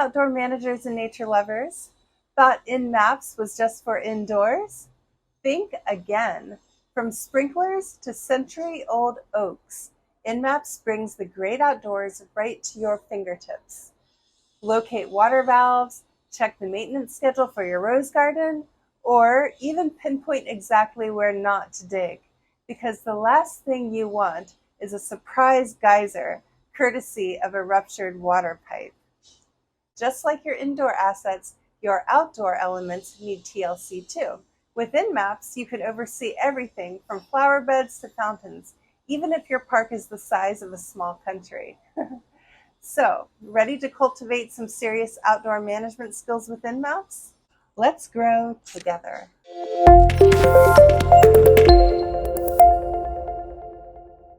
outdoor managers and nature lovers. Thought InMapz was just for indoors? Think again. From sprinklers to century-old oaks, InMapz brings the great outdoors right to your fingertips. Locate water valves, check the maintenance schedule for your rose garden, or even pinpoint exactly where not to dig, because the last thing you want is a surprise geyser courtesy of a ruptured water pipe. Just like your indoor assets, your outdoor elements need TLC too. With InMapz, you can oversee everything from flower beds to fountains, even if your park is the size of a small country. So, ready to cultivate some serious outdoor management skills with InMapz? Let's grow together.